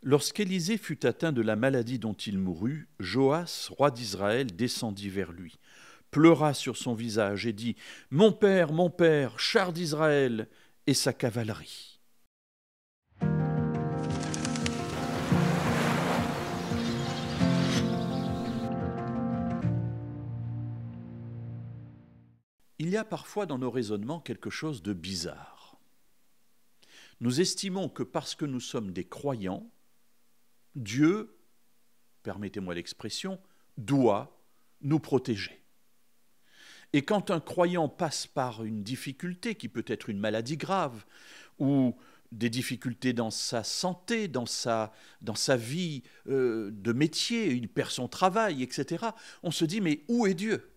Lorsqu'Élisée fut atteint de la maladie dont il mourut, Joas, roi d'Israël, descendit vers lui, pleura sur son visage et dit : « Mon père, char d'Israël et sa cavalerie. » Il y a parfois dans nos raisonnements quelque chose de bizarre. Nous estimons que parce que nous sommes des croyants, Dieu, permettez-moi l'expression, doit nous protéger. Et quand un croyant passe par une difficulté, qui peut être une maladie grave, ou des difficultés dans sa santé, dans sa vie de métier, il perd son travail, etc., on se dit, mais où est Dieu ?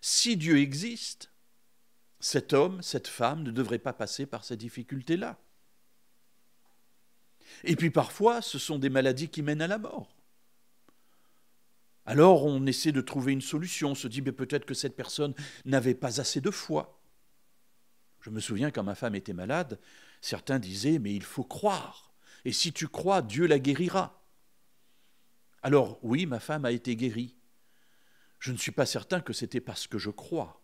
Si Dieu existe, cet homme, cette femme ne devrait pas passer par ces difficultés-là. Et puis parfois, ce sont des maladies qui mènent à la mort. Alors on essaie de trouver une solution, on se dit peut-être que cette personne n'avait pas assez de foi. Je me souviens quand ma femme était malade, certains disaient mais il faut croire, et si tu crois, Dieu la guérira. Alors oui, ma femme a été guérie. Je ne suis pas certain que c'était parce que je crois.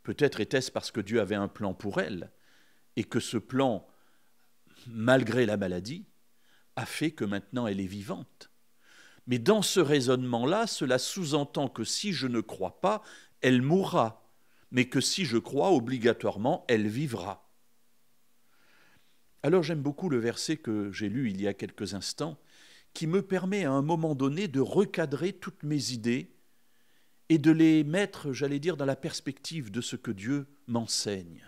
Peut-être était-ce parce que Dieu avait un plan pour elle, et que ce plan, malgré la maladie, a fait que maintenant elle est vivante. Mais dans ce raisonnement-là, cela sous-entend que si je ne crois pas, elle mourra, mais que si je crois, obligatoirement, elle vivra. Alors j'aime beaucoup le verset que j'ai lu il y a quelques instants, qui me permet à un moment donné de recadrer toutes mes idées et de les mettre, j'allais dire, dans la perspective de ce que Dieu m'enseigne.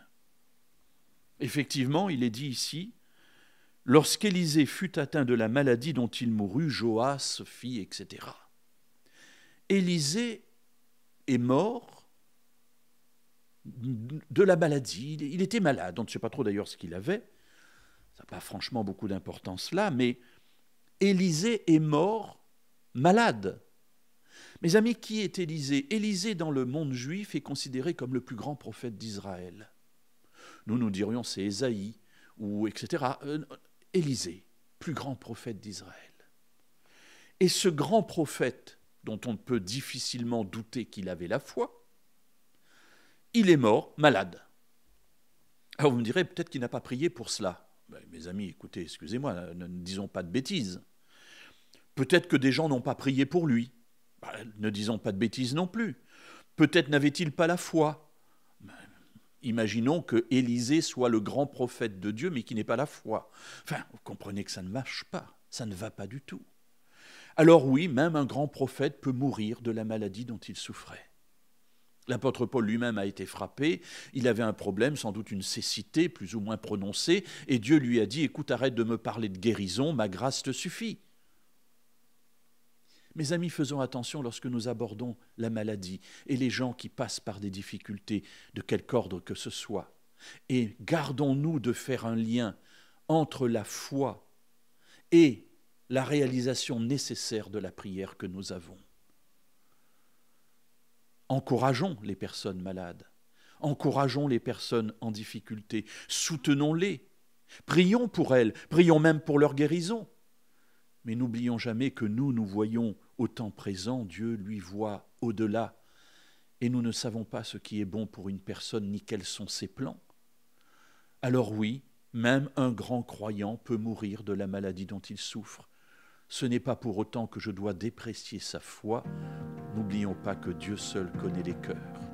Effectivement, il est dit ici, « Lorsqu'Élisée fut atteint de la maladie dont il mourut, Joas fit, etc. » Élisée est mort de la maladie. Il était malade, on ne sait pas trop d'ailleurs ce qu'il avait. Ça n'a pas franchement beaucoup d'importance là, mais Élisée est mort malade. Mes amis, qui est Élisée ? Élisée, dans le monde juif, est considéré comme le plus grand prophète d'Israël. Nous dirions c'est Ésaïe, ou etc. Élisée, plus grand prophète d'Israël. Et ce grand prophète, dont on peut difficilement douter qu'il avait la foi, il est mort malade. Alors vous me direz, peut-être qu'il n'a pas prié pour cela. Ben, mes amis, écoutez, excusez-moi, ne disons pas de bêtises. Peut-être que des gens n'ont pas prié pour lui. Ben, ne disons pas de bêtises non plus. Peut-être n'avait-il pas la foi. Ben, imaginons que Élisée soit le grand prophète de Dieu, mais qui n'ait pas la foi. Enfin, vous comprenez que ça ne marche pas, ça ne va pas du tout. Alors oui, même un grand prophète peut mourir de la maladie dont il souffrait. L'apôtre Paul lui-même a été frappé, il avait un problème, sans doute une cécité plus ou moins prononcée, et Dieu lui a dit « Écoute, arrête de me parler de guérison, ma grâce te suffit ». Mes amis, faisons attention lorsque nous abordons la maladie et les gens qui passent par des difficultés de quelque ordre que ce soit. Et gardons-nous de faire un lien entre la foi et la réalisation nécessaire de la prière que nous avons. Encourageons les personnes malades, encourageons les personnes en difficulté, soutenons-les, prions pour elles, prions même pour leur guérison. Mais n'oublions jamais que nous voyons au temps présent, Dieu lui voit au-delà, et nous ne savons pas ce qui est bon pour une personne ni quels sont ses plans. Alors oui, même un grand croyant peut mourir de la maladie dont il souffre. Ce n'est pas pour autant que je dois déprécier sa foi. N'oublions pas que Dieu seul connaît les cœurs.